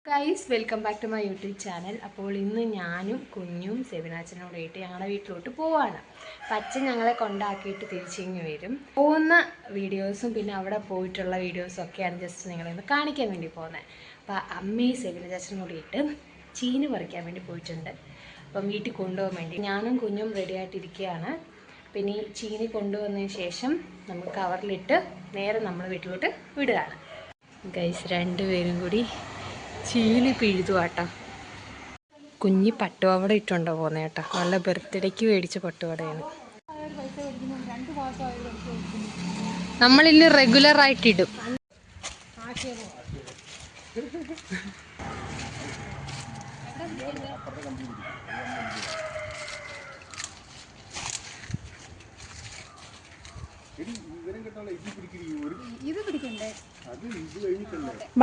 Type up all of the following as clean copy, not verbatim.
Guys welcome back to my YouTube channel. അപ്പോൾ ഇന്ന് ഞാനും കുഞ്ഞും സെബിനാച്ചനോടായിട്ട് ഞങ്ങളുടെ വീട്ടിലോട്ട് പോവാണ്. അപ്പം അച്ഛൻ ഞങ്ങളെ കൊണ്ടാക്കിയിട്ട് തിരിച്ചിങ്ങ് വരും. പോകുന്ന വീഡിയോസും പിന്നെ അവിടെ പോയിട്ടുള്ള വീഡിയോസും ഒക്കെയാണ് ജസ്റ്റ് നിങ്ങളെ ഒന്ന് കാണിക്കാൻ വേണ്ടി പോകുന്നത്. അപ്പോൾ അമ്മയും സെബിനാച്ചനും കൂടിയിട്ട് ചീനി പറിക്കാൻ വേണ്ടി പോയിട്ടുണ്ട്. അപ്പം വീട്ടിൽ കൊണ്ടുപോകാൻ വേണ്ടി ഞാനും കുഞ്ഞും റെഡി ആയിട്ടിരിക്കുകയാണ്. പിന്നെ ഈ ചീനി കൊണ്ടുവന്നതിന് ശേഷം നമുക്ക് കവറിലിട്ട് നേരെ നമ്മൾ വീട്ടിലോട്ട് വിടുകയാണ്. ഗൈസ് രണ്ടുപേരും കൂടി ചീനി പിഴുതുവാട്ടോ. കുഞ്ഞി പട്ടുപാവാട ഇട്ടുണ്ടോ പോകുന്നത് കേട്ടോ. നല്ല ബർത്ത്ഡേക്ക് മേടിച്ച പട്ടുപാടയാണ്. നമ്മളിന്ന് റെഗുലർ ആയിട്ടിടും.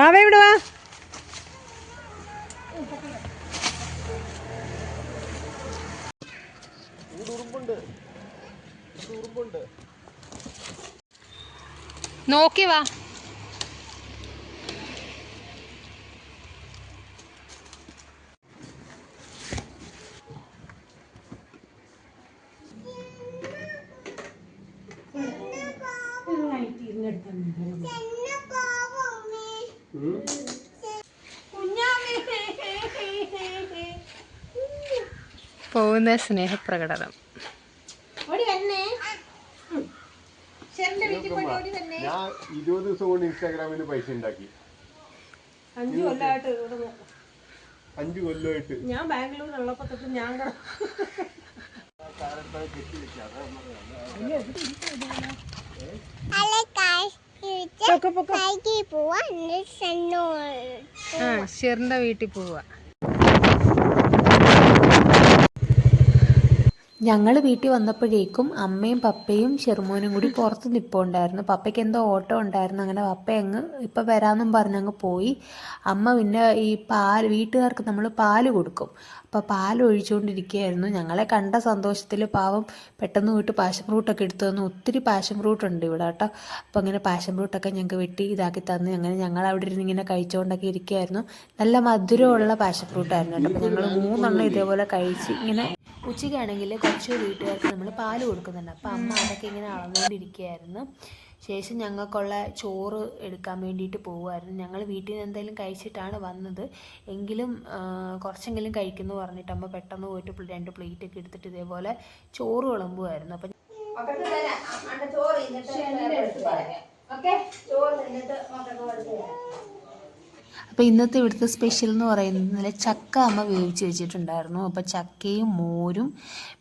ബാബ ഇവിടെ വാ. നോക്കി വാ. പോകുന്ന സ്നേഹപ്രകടനം. ഞാൻ 20 ദിവസം കൊണ്ട് ഇൻസ്റ്റാഗ്രാമിൽ പൈസ ഉണ്ടാക്കി. 5 കൊല്ലമായിട്ട് 5 കൊല്ലമായിട്ട് ഞാൻ ബാംഗ്ലൂരിലുള്ളപ്പോ തൊട്ട് ഞാൻ ഷെറിന്റെ വീട്ടിൽ പോവാ. ഞങ്ങൾ വീട്ടിൽ വന്നപ്പോഴേക്കും അമ്മയും പപ്പയും ഷെർമോനും കൂടി പുറത്ത് നിൽപ്പുണ്ടായിരുന്നു. പപ്പയ്ക്ക് എന്തോ ഓട്ടം ഉണ്ടായിരുന്നു. അങ്ങനെ പപ്പ അങ്ങ് ഇപ്പം വരാമെന്നും പറഞ്ഞങ്ങ് പോയി. അമ്മ പിന്നെ ഈ വീട്ടുകാർക്ക് നമ്മൾ പാല് കൊടുക്കും. അപ്പോൾ പാൽ ഒഴിച്ചുകൊണ്ടിരിക്കുകയായിരുന്നു. ഞങ്ങളെ കണ്ട സന്തോഷത്തിൽ പാവം പെട്ടെന്ന് പോയിട്ട് പാഷൻ ഫ്രൂട്ടൊക്കെ എടുത്തു തന്നു. ഒത്തിരി പാഷൻ ഫ്രൂട്ട് ഉണ്ട് ഇവിടെ കേട്ടോ. അപ്പോൾ അങ്ങനെ പാഷൻ ഫ്രൂട്ടൊക്കെ ഞങ്ങൾക്ക് വെട്ടി ഇതാക്കി തന്നു. അങ്ങനെ ഞങ്ങൾ അവിടെ ഇരുന്ന് ഇങ്ങനെ കഴിച്ചുകൊണ്ടൊക്കെ ഇരിക്കുകയായിരുന്നു. നല്ല മധുരമുള്ള പാഷൻ ഫ്രൂട്ടായിരുന്നു കേട്ടോ. അപ്പോൾ ഞങ്ങൾ 3 എണ്ണം ഇതേപോലെ കഴിച്ച് ഇങ്ങനെ ഉച്ചയ്ക്കാണെങ്കിൽ കുറച്ച് വീട്ടുകാർക്ക് നമ്മൾ പാല് കൊടുക്കുന്നുണ്ട്. അപ്പോൾ അമ്മ അതൊക്കെ ഇങ്ങനെ അളന്നുകൊണ്ടിരിക്കുകയായിരുന്നു. ശേഷം ഞങ്ങൾക്കുള്ള ചോറ് എടുക്കാൻ വേണ്ടിയിട്ട് പോകുമായിരുന്നു. ഞങ്ങൾ വീട്ടിൽ നിന്ന് എന്തെങ്കിലും കഴിച്ചിട്ടാണ് വന്നത്. എങ്കിലും കുറച്ചെങ്കിലും കഴിക്കുമെന്ന് പറഞ്ഞിട്ട് അമ്മ പെട്ടെന്ന് പോയിട്ട് 2 പ്ലേറ്റൊക്കെ എടുത്തിട്ട് ഇതേപോലെ ചോറ് വിളമ്പുമായിരുന്നു. അപ്പം അപ്പോൾ ഇന്നത്തെ ഇവിടുത്തെ സ്പെഷ്യൽ എന്ന് പറയുന്നത് ചക്ക അമ്മ വേവിച്ച് വെച്ചിട്ടുണ്ടായിരുന്നു. അപ്പോൾ ചക്കയും മോരും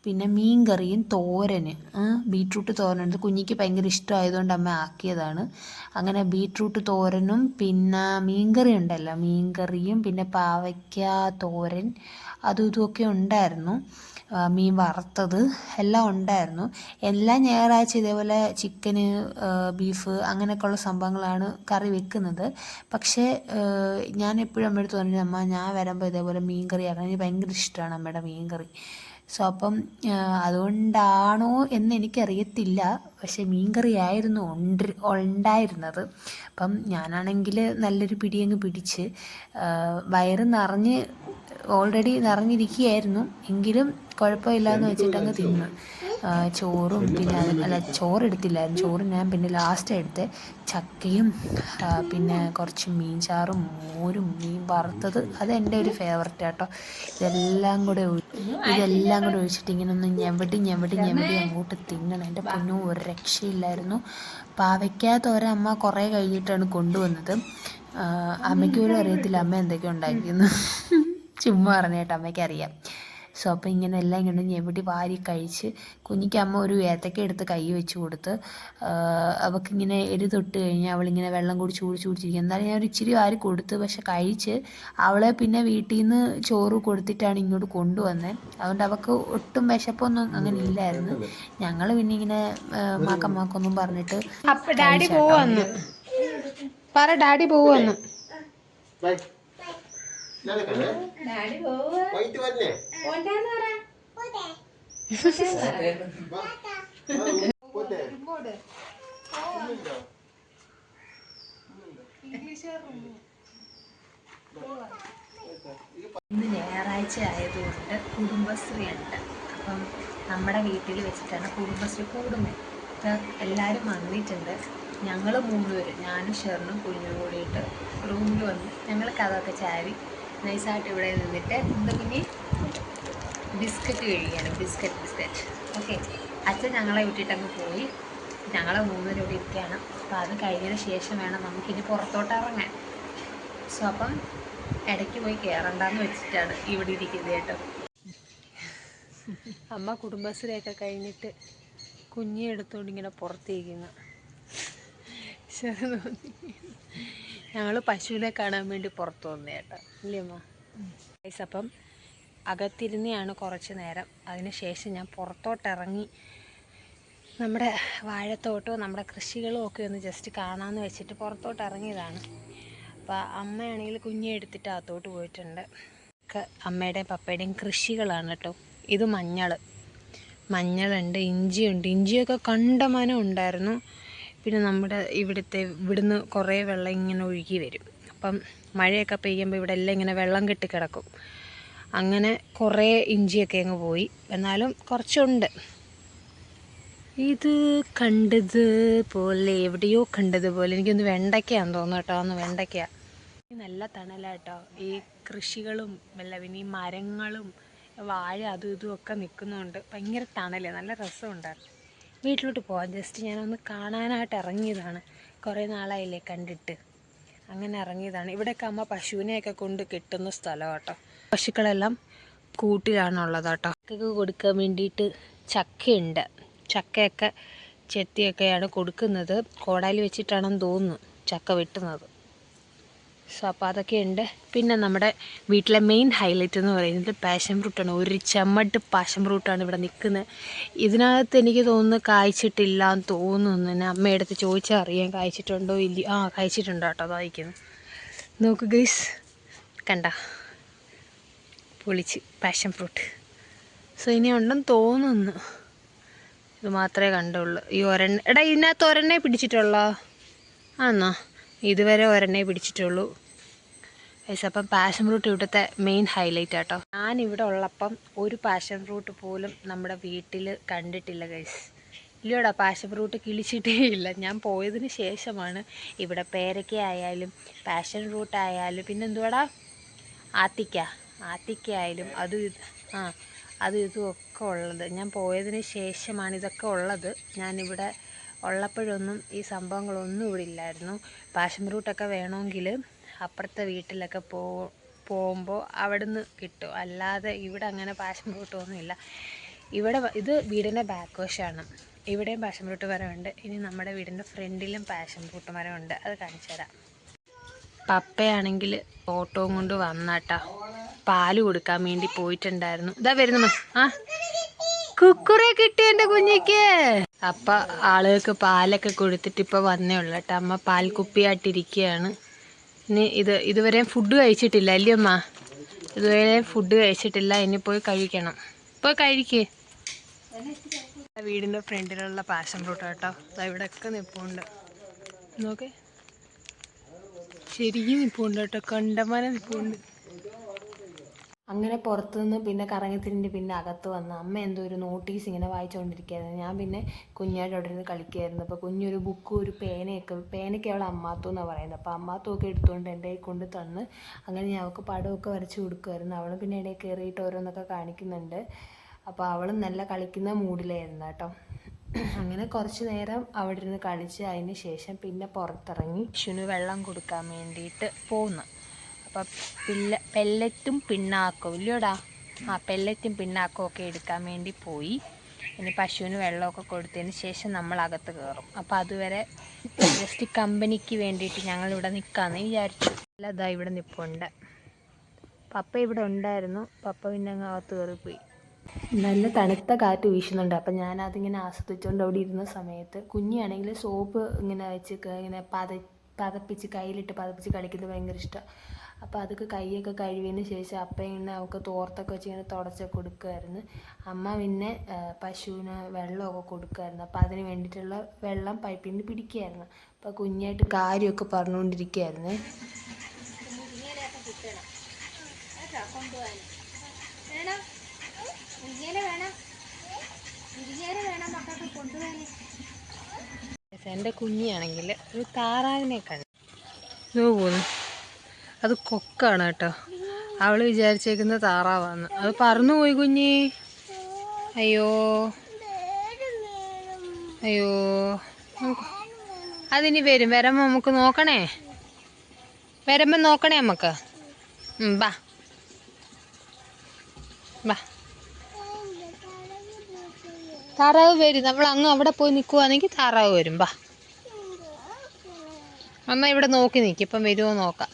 പിന്നെ മീൻ കറിയും തോരന്, ബീട്രൂട്ട് തോരൻ. കുഞ്ഞിക്ക് ഭയങ്കര ഇഷ്ടമായതുകൊണ്ട് അമ്മ ആക്കിയതാണ്. അങ്ങനെ ബീട്രൂട്ട് തോരനും പിന്നെ മീൻകറി ഉണ്ടല്ലോ, മീൻകറിയും പിന്നെ പാവയ്ക്ക തോരൻ അതും ഇതുമൊക്കെ ഉണ്ടായിരുന്നു. മീൻ വറുത്തത് എല്ലാം ഉണ്ടായിരുന്നു. എല്ലാ ഞായറാഴ്ച ഇതേപോലെ ചിക്കന് ബീഫ് അങ്ങനെയൊക്കെയുള്ള സംഭവങ്ങളാണ് കറി വെക്കുന്നത്. പക്ഷേ ഞാൻ എപ്പോഴും അമ്മയുടെ അടുത്ത് പറഞ്ഞു, അമ്മ ഞാൻ വരുമ്പോൾ ഇതേപോലെ മീൻ കറി ആക്കണം, എനിക്ക് ഭയങ്കര ഇഷ്ടമാണ് അമ്മയുടെ മീൻ കറി. സോ അപ്പം അതുകൊണ്ടാണോ എന്ന് എനിക്കറിയത്തില്ല. പക്ഷേ മീൻ കറി ആയിരുന്നു ഉണ്ടായിരുന്നത്. അപ്പം ഞാനാണെങ്കിൽ നല്ലൊരു പിടിയങ്ങ് പിടിച്ച് വയറ് നിറഞ്ഞ് ഓൾറെഡി നിറഞ്ഞിരിക്കുകയായിരുന്നു. എങ്കിലും കുഴപ്പമില്ലയെന്ന് വെച്ചിട്ടങ്ങ് തിന്ന്. ചോറും പിന്നെ ചോറെടുത്തില്ലായിരുന്നു. ചോറ് ഞാൻ പിന്നെ ലാസ്റ്റ് എടുത്ത് ചക്കയും പിന്നെ കുറച്ച് മീൻ ചാറും മോരും മീൻ വറുത്തത് അതെൻ്റെ ഒരു ഫേവററ്റ് കേട്ടോ. ഇതെല്ലാം കൂടെ ഒഴിച്ചിട്ട് ഇങ്ങനെ ഒന്ന് ഞെവടി അങ്ങോട്ട് തിന്നണം. എൻ്റെ പൊന്നോ ഒരു രക്ഷയില്ലായിരുന്നു. പാവയ്ക്ക തോരൻ അമ്മ കുറേ കഴിഞ്ഞിട്ടാണ് കൊണ്ടുവന്നത്. അമ്മയ്ക്ക് പോലും അറിയത്തില്ല അമ്മ എന്തൊക്കെ ഉണ്ടാക്കിയെന്ന്. ചുമ്മാ പറഞ്ഞേട്ടോ, അമ്മയ്ക്കറിയാം. സോ അപ്പോൾ ഇങ്ങനെ എല്ലാം ഇങ്ങനെ ഞെവിടി വാരി കഴിച്ച് കുഞ്ഞിക്ക് അമ്മ ഒരു ഏത്തക്ക എടുത്ത് കൈ വെച്ച് കൊടുത്ത് അവൾക്കിങ്ങനെ എരി തൊട്ട് കഴിഞ്ഞാൽ അവളിങ്ങനെ വെള്ളം കുടിച്ചിരിക്കും. എന്നാലും ഞാൻ ഒരു ഇച്ചിരി വാരി കൊടുത്ത്. പക്ഷെ കഴിച്ച് അവളെ പിന്നെ വീട്ടിൽ നിന്ന് ചോറ് കൊടുത്തിട്ടാണ് ഇങ്ങോട്ട് കൊണ്ടുവന്നത്. അതുകൊണ്ട് അവൾക്ക് ഒട്ടും വിശപ്പൊന്നും അങ്ങനെ ഇല്ലായിരുന്നു. ഞങ്ങൾ പിന്നെ ഇങ്ങനെ മാക്കൊന്നും പറഞ്ഞിട്ട് ഡാഡി പോവാന്ന് പറ, ഡാഡി പോവാന്ന്. ഇംഗ്ലീഷ് ഞായറാഴ്ച ആയതുകൊണ്ട് കുടുംബശ്രീ ഉണ്ട്. അപ്പം നമ്മുടെ വീട്ടിൽ വെച്ചിട്ടാണ് കുടുംബശ്രീ കൂടുന്നത്. അപ്പം എല്ലാവരും വന്നിട്ടുണ്ട്. ഞങ്ങൾ 3 പേര്, ഞാനും ഷെറിനും കുഞ്ഞും കൂടിയിട്ട് റൂമിൽ വന്ന് ഞങ്ങൾ കഥയൊക്കെ ചാരി നൈസായിട്ട് ഇവിടെ നിന്നിട്ട് എന്താ പിന്നെ ബിസ്ക്കറ്റ് കഴിക്കുകയാണ്. Biscuit okay. അച്ഛൻ ഞങ്ങളെ വിട്ടിട്ടങ്ങ് പോയി. ഞങ്ങൾ 3 പേരും ഇവിടെ ഇരിക്കുകയാണ്. അപ്പോൾ അത് കഴിഞ്ഞതിന് ശേഷം വേണം നമുക്കിനി പുറത്തോട്ട് ഇറങ്ങാൻ. സോ അപ്പം ഇടയ്ക്ക് പോയി കയറണ്ടെന്ന് വെച്ചിട്ടാണ് ഇവിടെ ഇരിക്കുന്നത് കേട്ടോ. അമ്മ കുടുംബശ്രീയൊക്കെ കഴിഞ്ഞിട്ട് കുഞ്ഞെ എടുത്തുകൊണ്ട് ഇങ്ങനെ പുറത്തേക്കുന്നു. ഞങ്ങൾ പശുവിനെ കാണാൻ വേണ്ടി പുറത്ത് വന്നു കേട്ടോ, ഇല്ലേ അമ്മ? അപ്പം അകത്തിരുന്നെയാണ് കുറച്ച് നേരം. അതിന് ശേഷം ഞാൻ പുറത്തോട്ടിറങ്ങി നമ്മുടെ വാഴത്തോട്ടവും നമ്മുടെ കൃഷികളും ഒക്കെ ഒന്ന് ജസ്റ്റ് കാണാമെന്ന് വെച്ചിട്ട് പുറത്തോട്ട് ഇറങ്ങിയതാണ്. അപ്പോൾ അമ്മയാണെങ്കിൽ കുഞ്ഞെ എടുത്തിട്ട് അകത്തോട്ട് പോയിട്ടുണ്ട്. അമ്മയുടെയും പപ്പയുടെയും കൃഷികളാണ് കേട്ടോ. ഇത് മഞ്ഞളുണ്ട്, ഇഞ്ചിയുണ്ട്. ഇഞ്ചിയൊക്കെ കണ്ടമാനം ഉണ്ടായിരുന്നു. പിന്നെ നമ്മുടെ ഇവിടുന്ന് കുറേ വെള്ളം ഇങ്ങനെ ഒഴുകി വരും. അപ്പം മഴയൊക്കെ പെയ്യുമ്പോൾ ഇവിടെ എല്ലാം ഇങ്ങനെ വെള്ളം കെട്ടി കിടക്കും. അങ്ങനെ കുറേ ഇഞ്ചിയൊക്കെ അങ്ങ് പോയി. എന്നാലും കുറച്ചുണ്ട്. ഇത് കണ്ടതുപോലെ എവിടെയോ കണ്ടതുപോലെ എനിക്കൊന്ന് വെണ്ടയ്ക്കാന്ന് തോന്നുന്നു കേട്ടോ. അന്ന് വെണ്ടയ്ക്ക നല്ല തണലാട്ടോ. ഈ കൃഷികളും പിന്നെ ഈ മരങ്ങളും വാഴ അതും ഇതും ഒക്കെ നിൽക്കുന്നുണ്ട്. ഭയങ്കര തണല്, നല്ല രസമുണ്ടായിരുന്നു. വീട്ടിലോട്ട് പോകാം. ജസ്റ്റ് ഞാനൊന്ന് കാണാനായിട്ട് ഇറങ്ങിയതാണ്. കുറേ നാളായില്ലേ കണ്ടിട്ട്, അങ്ങനെ ഇറങ്ങിയതാണ്. ഇവിടെയൊക്കെ അമ്മ പശുവിനെയൊക്കെ കൊണ്ട് കെട്ടുന്ന സ്ഥലം കേട്ടോ. പശുക്കളെല്ലാം കൂട്ടിലാണുള്ളത് കേട്ടോ. ചക്കയ്ക്ക് കൊടുക്കാൻ വേണ്ടിയിട്ട് ചക്കയുണ്ട്. ചക്കയൊക്കെ ചെത്തിയൊക്കെയാണ് കൊടുക്കുന്നത്. കോടാലി വെച്ചിട്ടാണെന്ന് തോന്നുന്നു ചക്ക വെട്ടുന്നത്. സോ അപ്പോൾ അതൊക്കെയുണ്ട്. പിന്നെ നമ്മുടെ വീട്ടിലെ മെയിൻ ഹൈലൈറ്റ് എന്ന് പറയുന്നത് പാഷൻ ഫ്രൂട്ടാണ്. ഒരു ചെമ്മട്ട് പാഷൻ ഫ്രൂട്ടാണ് ഇവിടെ നിൽക്കുന്നത്. ഇതിനകത്ത് എനിക്ക് തോന്നുന്നു കായ്ച്ചിട്ടില്ല എന്ന് തോന്നുന്നു. എന്നെ അമ്മയടുത്ത് ചോദിച്ചാൽ അറിയാം കായ്ച്ചിട്ടുണ്ടോ ഇല്ല. കായ്ച്ചിട്ടുണ്ട് കേട്ടോ. അതായിരിക്കുന്നു. നോക്ക് ഗൈസ്, കണ്ട പൊളിച്ച് പാഷൻ ഫ്രൂട്ട്. സോ ഇനി ഉണ്ടെന്ന് തോന്നുന്നു. ഇത് മാത്രമേ കണ്ടുള്ളൂ. ഈ ഇതിനകത്ത് ഒരെണ്ണേ പിടിച്ചിട്ടുള്ളോ? ആന്നോ? ഇതുവരെ ഒരെണ്ണേ പിടിച്ചിട്ടുള്ളൂ. ഗൈസ് അപ്പം പാഷൻ ഫ്രൂട്ട് ഇവിടുത്തെ മെയിൻ ഹൈലൈറ്റ് ആട്ടോ. ഞാനിവിടെ ഉള്ളപ്പം ഒരു പാഷൻ ഫ്രൂട്ട് പോലും നമ്മുടെ വീട്ടിൽ കണ്ടിട്ടില്ല ഗൈസ്. ഇല്ലയോടാ, പാഷൻ ഫ്രൂട്ട് കിളിച്ചിട്ടേ ഇല്ല. ഞാൻ പോയതിന് ശേഷമാണ് ഇവിടെ പേരയ്ക്ക ആയാലും പാഷൻ ഫ്രൂട്ട് ആയാലും പിന്നെ എന്തുവാടാ ആത്തിക്ക ആയാലും അതും ഇതും ഒക്കെ ഉള്ളത്. ഞാൻ പോയതിന് ശേഷമാണ് ഇതൊക്കെ ഉള്ളത്. ഞാനിവിടെ ഉള്ളപ്പോഴൊന്നും ഈ സംഭവങ്ങളൊന്നും ഇവിടെ ഇല്ലായിരുന്നു. പാഷൻ ഫ്രൂട്ടൊക്കെ വേണമെങ്കിൽ അപ്പുറത്തെ വീട്ടിലൊക്കെ പോകുമ്പോൾ അവിടെ നിന്ന് കിട്ടും. അല്ലാതെ ഇവിടെ അങ്ങനെ പാഷൻ ഫ്രൂട്ടൊന്നും ഇല്ല. ഇവിടെ ഇത് വീടിൻ്റെ ബാക്ക് വശമാണ്. ഇവിടെയും പാഷൻ ഫ്രൂട്ട് മരമുണ്ട്. ഇനി നമ്മുടെ വീടിൻ്റെ ഫ്രണ്ടിലും പാഷൻ ഫ്രൂട്ട് മരമുണ്ട്. അത് കാണിച്ചു തരാം. പപ്പയാണെങ്കിൽ ഓട്ടോയും കൊണ്ട് വന്നാട്ടാ. പാല് കൊടുക്കാൻ വേണ്ടി പോയിട്ടുണ്ടായിരുന്നു. ഇതാ വരുന്നു. കുക്കുറെ കിട്ടി എൻ്റെ കുഞ്ഞിക്ക്. അപ്പം ആളുകൾക്ക് പാലൊക്കെ കൊടുത്തിട്ട് ഇപ്പോൾ വന്നേ ഉള്ളൂ കേട്ടോ. അമ്മ പാൽക്കുപ്പിയായിട്ടിരിക്കുകയാണ്. ഇനി ഇതുവരെ ഫുഡ് കഴിച്ചിട്ടില്ല അല്ലേ അമ്മ? ഇതുവരെ ഫുഡ് കഴിച്ചിട്ടില്ല. ഇനി പോയി കഴിക്കണം. പോയി കഴിക്കേ. വീടിൻ്റെ ഫ്രണ്ടിലുള്ള പാഷൻ ഫ്രൂട്ട് കേട്ടോ. ഇവിടെയൊക്കെ നിൽപ്പുണ്ട്. നോക്കേ, ശരിക്കും നിൽപ്പുണ്ട് കേട്ടോ. കണ്ടമാനം നിൽപ്പുണ്ട്. അങ്ങനെ പുറത്തുനിന്ന് പിന്നെ കറങ്ങിത്തിരിഞ്ഞ് പിന്നെ അകത്ത് വന്ന് അമ്മ എന്തോ ഒരു നോട്ടീസ് ഇങ്ങനെ വായിച്ചുകൊണ്ടിരിക്കുകയായിരുന്നു. ഞാൻ പിന്നെ കുഞ്ഞായിട്ട് അവിടെ ഇരുന്ന് കളിക്കുകയായിരുന്നു. അപ്പോൾ കുഞ്ഞൊരു ബുക്കും ഒരു പേനയൊക്കെ അവൾ അമ്മാത്തു എന്നാണ് പറയുന്നത്. അപ്പോൾ അമ്മാത്തുമൊക്കെ എടുത്തുകൊണ്ട് എൻ്റെ കയ്യിൽ കൊണ്ട് തന്ന് അങ്ങനെ ഞാൻ അവൾക്ക് പടമൊക്കെ വരച്ച് കൊടുക്കുമായിരുന്നു. അവൾ പിന്നെ ഇടയിൽ കയറിയിട്ട് ഓരോന്നൊക്കെ കാണിക്കുന്നുണ്ട്. അപ്പോൾ അവളും നല്ല കളിക്കുന്ന മൂഡിലായിരുന്നു കേട്ടോ. അങ്ങനെ കുറച്ച് നേരം അവിടെ ഇരുന്ന് കളിച്ച് അതിന് ശേഷം പിന്നെ പുറത്തിറങ്ങി പശുവിന് വെള്ളം കൊടുക്കാൻ വേണ്ടിയിട്ട് പോന്നു. അപ്പം പെല്ലറ്റും പിണ്ണാക്കവും ഇല്ലയോടാ? പെല്ലറ്റും പിണ്ണാക്കവും ഒക്കെ എടുക്കാൻ വേണ്ടി പോയി. ഇനി പശുവിന് വെള്ളമൊക്കെ കൊടുത്തതിന് ശേഷം നമ്മൾ അകത്ത് കയറും. അപ്പോൾ അതുവരെ ജസ്റ്റ് കമ്പനിക്ക് വേണ്ടിയിട്ട് ഞങ്ങളിവിടെ നിൽക്കാമെന്ന് വിചാരിച്ചു. അതാ ഇവിടെ നിൽപ്പുണ്ട്. പപ്പ ഇവിടെ ഉണ്ടായിരുന്നു. പപ്പ പിന്നെ അങ്ങ് അകത്ത് കയറിപ്പോയി. നല്ല തണുത്ത കാറ്റ് വീശുന്നുണ്ട്. അപ്പം ഞാനതിങ്ങനെ ആസ്വദിച്ചുകൊണ്ട് അവിടെ ഇരുന്ന സമയത്ത് കുഞ്ഞാണെങ്കിൽ സോപ്പ് ഇങ്ങനെ വെച്ച് ഇങ്ങനെ പതപ്പിച്ച് കയ്യിലിട്ട് പതപ്പിച്ച് കളിക്കുന്നത് ഭയങ്കര ഇഷ്ടമാണ്. അപ്പോൾ അതൊക്കെ കൈയൊക്കെ കഴുകിയതിന് ശേഷം അപ്പം ഇങ്ങനെ അവൾക്ക് തോർത്തൊക്കെ വെച്ച് ഇങ്ങനെ തുടച്ചൊക്കെ കൊടുക്കുമായിരുന്നു. അമ്മ പിന്നെ പശുവിന് വെള്ളമൊക്കെ കൊടുക്കുമായിരുന്നു. അപ്പോൾ അതിന് വേണ്ടിയിട്ടുള്ള വെള്ളം പൈപ്പിൽ നിന്ന് പിടിക്കുകയായിരുന്നു. അപ്പോൾ കുഞ്ഞായിട്ട് കാര്യമൊക്കെ പറഞ്ഞുകൊണ്ടിരിക്കുകയായിരുന്നു. കൊണ്ടുപോകാൻ വേണം. മുരിങ്ങയില വേണം. മുരിങ്ങയില വേണം മക്കൾക്ക് കൊണ്ടുപോകാൻ. എൻ്റെ കുഞ്ഞിയാണെങ്കിൽ ഒരു താറാവിനെ കണ്ടു പോകുന്നു. അത് കൊക്കാണ് കേട്ടോ. അവൾ വിചാരിച്ചേക്കുന്ന താറാവാന്ന്. അത് പറന്നു പോയി കുഞ്ഞി. അയ്യോ അയ്യോ, അതിനി വരും. വരുമ്പോൾ നമുക്ക് നോക്കണേ. വരുമ്പോൾ നോക്കണേ നമുക്ക്. ബാ ബാ. താറാവ് വരും. നമ്മൾ അങ്ങ് അവിടെ പോയി നിൽക്കുവാണെങ്കിൽ താറാവ് വരും. ബാ അമ്മ ഇവിടെ നോക്കി നിൽക്കും. ഇപ്പം വരുമോ നോക്കാം.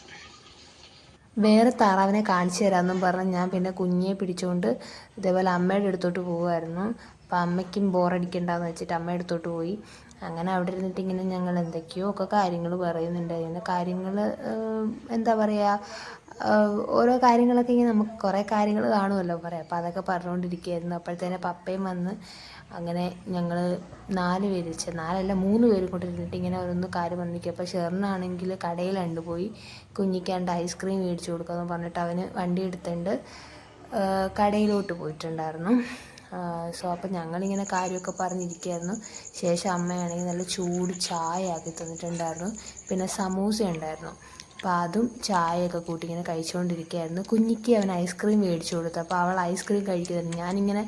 വേറെ താറാവിനെ കാണിച്ചു തരാമെന്നും പറഞ്ഞ് ഞാൻ പിന്നെ കുഞ്ഞിയെ പിടിച്ചുകൊണ്ട് ഇതേപോലെ അമ്മയുടെ അടുത്തോട്ട് പോകുമായിരുന്നു. അപ്പം അമ്മയ്ക്കും ബോറടിക്കണ്ടെന്ന് വെച്ചിട്ട് അമ്മയുടെ അടുത്തോട്ട് പോയി. അങ്ങനെ അവിടെ ഇരുന്നിട്ട് ഇങ്ങനെ ഞങ്ങൾ എന്തൊക്കെയോ ഒക്കെ കാര്യങ്ങൾ പറയുന്നുണ്ടായിരുന്നു. കാര്യങ്ങൾ എന്താ പറയുക, ഓരോ കാര്യങ്ങളൊക്കെ ഇങ്ങനെ നമുക്ക് കുറേ കാര്യങ്ങൾ കാണുമല്ലോ പറയാം. അപ്പോൾ അതൊക്കെ പറഞ്ഞുകൊണ്ടിരിക്കുകയായിരുന്നു. അപ്പോഴത്തേനെ പപ്പയും വന്ന് അങ്ങനെ ഞങ്ങൾ 4 പേര് 3 പേര് കൊണ്ടിരുന്നിട്ട് ഇങ്ങനെ ഓരോന്ന് കാര്യം പറഞ്ഞിരിക്കും. അപ്പോൾ ഷെറിനാണെങ്കിൽ കടയിലുണ്ട് പോയി കുഞ്ഞിക്കാണ്ട് ഐസ്ക്രീം മേടിച്ചു കൊടുക്കാമെന്ന് പറഞ്ഞിട്ട് അവന് വണ്ടി എടുത്തുകൊണ്ട് കടയിലോട്ട് പോയിട്ടുണ്ടായിരുന്നു. സോ അപ്പം ഞങ്ങളിങ്ങനെ കാര്യമൊക്കെ പറഞ്ഞിരിക്കുകയായിരുന്നു. ശേഷം അമ്മയാണെങ്കിൽ നല്ല ചൂട് ചായ ആക്കി തന്നിട്ടുണ്ടായിരുന്നു. പിന്നെ സമൂസ ഉണ്ടായിരുന്നു. അപ്പോൾ അതും ചായയൊക്കെ കൂട്ടി ഇങ്ങനെ കഴിച്ചുകൊണ്ടിരിക്കുകയായിരുന്നു. കുഞ്ഞിക്ക് അവൻ ഐസ്ക്രീം മേടിച്ചു കൊടുത്തു. അപ്പോൾ അവൾ ഐസ്ക്രീം കഴിക്കുന്നുണ്ട്. ഞാനിങ്ങനെ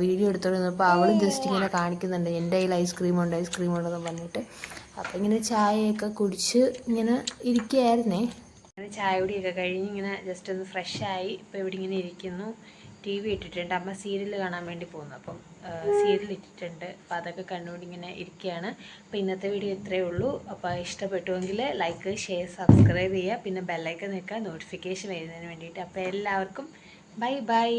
വീഡിയോ എടുത്തോണ്ടിരുന്നപ്പോൾ അവളും ജസ്റ്റ് ഇങ്ങനെ കാണിക്കുന്നുണ്ട് എൻ്റെ കയ്യിൽ ഐസ്ക്രീം ഉണ്ടെന്ന് പറഞ്ഞിട്ട്. അപ്പോൾ ഇങ്ങനെ ചായയൊക്കെ കുടിച്ച് ഇങ്ങനെ ഇരിക്കുകയായിരുന്നേ. അങ്ങനെ ചായ കുടിയൊക്കെ കഴിഞ്ഞ് ഇങ്ങനെ ജസ്റ്റ് ഒന്ന് ഫ്രഷായി ഇപ്പോൾ ഇവിടെ ഇങ്ങനെ ഇരിക്കുന്നു. TV ഇട്ടിട്ടുണ്ട്. അമ്മ സീരിയൽ കാണാൻ വേണ്ടി പോകുന്നു. അപ്പം സീരിയൽ ഇട്ടിട്ടുണ്ട്. അപ്പോൾ അതൊക്കെ കണ്ടുകൊണ്ട് ഇങ്ങനെ ഇരിക്കുകയാണ്. അപ്പോൾ ഇന്നത്തെ വീഡിയോ ഇത്രയേ ഉള്ളൂ. അപ്പോൾ ഇഷ്ടപ്പെട്ടുവെങ്കിൽ ലൈക്ക്, ഷെയർ, സബ്സ്ക്രൈബ് ചെയ്യുക. പിന്നെ ബെല്ലൈക്കൺ നിൽക്കുക നോട്ടിഫിക്കേഷൻ വരുന്നതിന് വേണ്ടിയിട്ട്. അപ്പോൾ എല്ലാവർക്കും ബൈ ബൈ.